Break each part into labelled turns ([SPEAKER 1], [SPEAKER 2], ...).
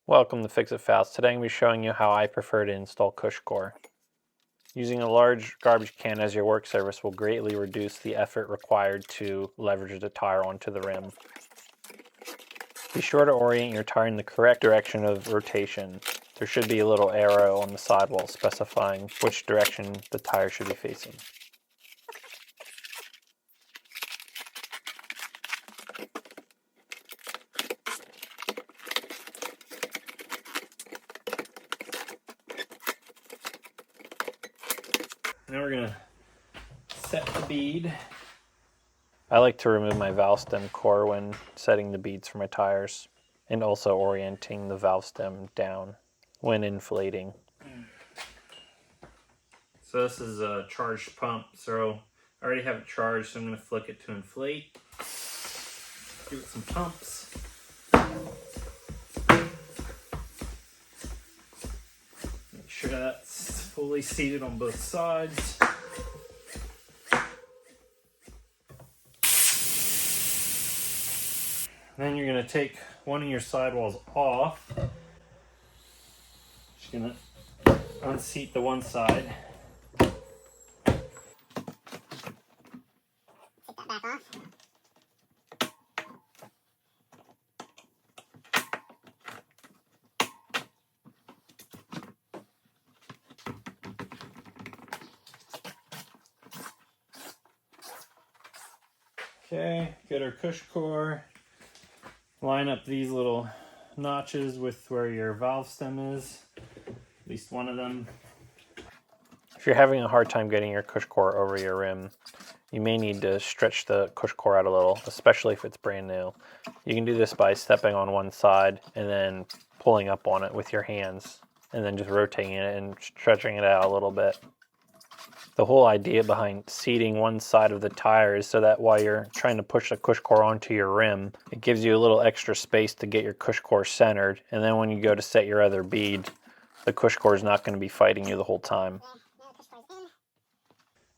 [SPEAKER 1] Welcome to Fix It Fast. Today I'm going to be showing you how I prefer to install CushCore. Using a large garbage can as your work surface will greatly reduce the effort required to leverage the tire onto the rim. Be sure to orient your tire in the correct direction of rotation. There should be a little arrow on the sidewall specifying which direction the tire should be facing. Now we're going to set the bead. I like to remove my valve stem core when setting the beads for my tires, and also orienting the valve stem down when inflating. So this is a charged pump, so I already have it charged, so I'm going to flick it to inflate. Give it some pumps. Make sure that's fully seated on both sides. Then you're going to take one of your sidewalls off. Just going to unseat the one side.
[SPEAKER 2] Take that back off.
[SPEAKER 1] Okay, get our CushCore. Line up these little notches with where your valve stem is, at least one of them. If you're having a hard time getting your CushCore over your rim, you may need to stretch the CushCore out a little, especially if it's brand new. You can do this by stepping on one side and then pulling up on it with your hands, and then just rotating it and stretching it out a little bit. The whole idea behind seating one side of the tire is so that while you're trying to push the CushCore onto your rim, it gives you a little extra space to get your CushCore centered, and then when you go to set your other bead, the CushCore is not going to be fighting you the whole time.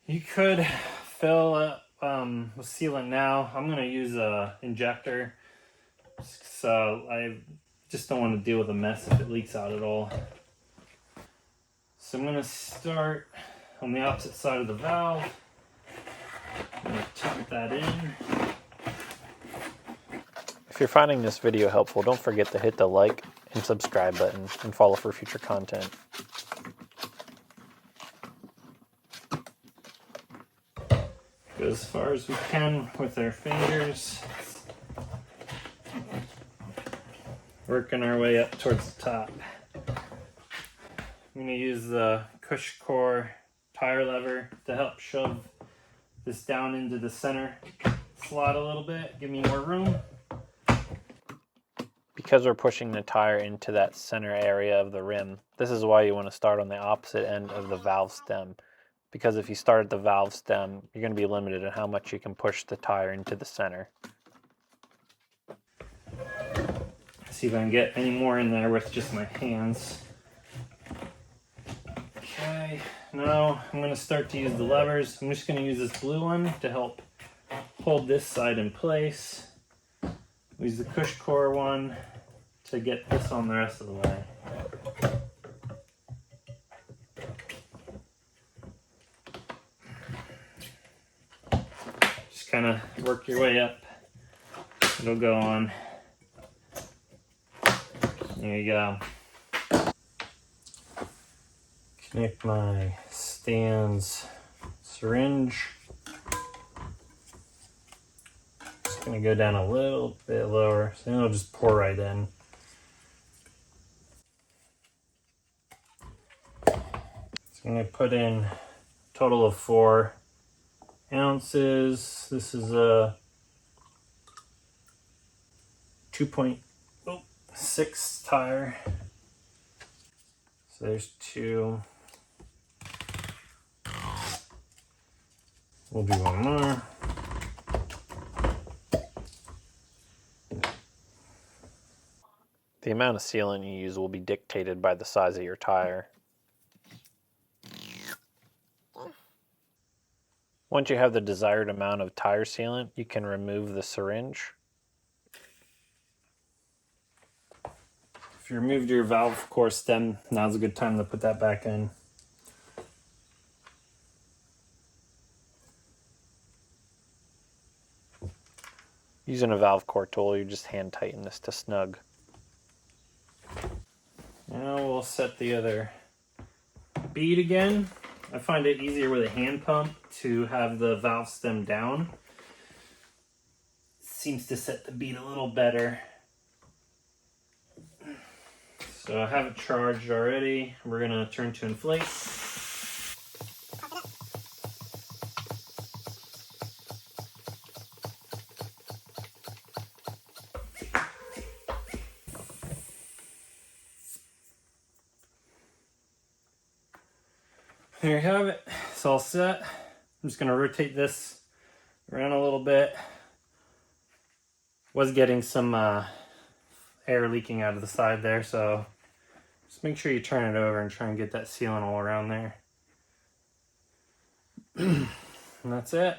[SPEAKER 1] You could fill up with sealant now. I'm going to use an injector, so I just don't want to deal with a mess if it leaks out at all. So I'm going to start on the opposite side of the valve. I'm going to tuck that in. If you're finding this video helpful, don't forget to hit the like and subscribe button and follow for future content. Go as far as we can with our fingers. Working our way up towards the top. I'm going to use the CushCore tire lever to help shove this down into the center slot a little bit, give me more room. Because we're pushing the tire into that center area of the rim, this is why you want to start on the opposite end of the valve stem. Because if you start at the valve stem, you're going to be limited in how much you can push the tire into the center. See if I can get any more in there with just my hands. Okay, now I'm going to start to use the levers. I'm just going to use this blue one to help hold this side in place. Use the CushCore one to get this on the rest of the way. Just kind of work your way up. It'll go on. There you go. Connect my stand's syringe. Just gonna go down a little bit lower, so then it'll just pour right in. So I'm gonna put in a total of 4 ounces. This is a 2.6 tire. So there's 2. We'll do one more. The amount of sealant you use will be dictated by the size of your tire. Once you have the desired amount of tire sealant, you can remove the syringe. If you removed your valve core stem, now's a good time to put that back in.
[SPEAKER 3] Using a valve core tool, you just hand tighten this to snug.
[SPEAKER 1] Now we'll set the other bead again. I find it easier with a hand pump to have the valve stem down. Seems to set the bead a little better. So I have it charged already. We're gonna turn to inflate. There you have it. It's all set. I'm just gonna rotate this around a little bit. Was getting some air leaking out of the side there, so just make sure you turn it over and try and get that sealant all around there. And that's it.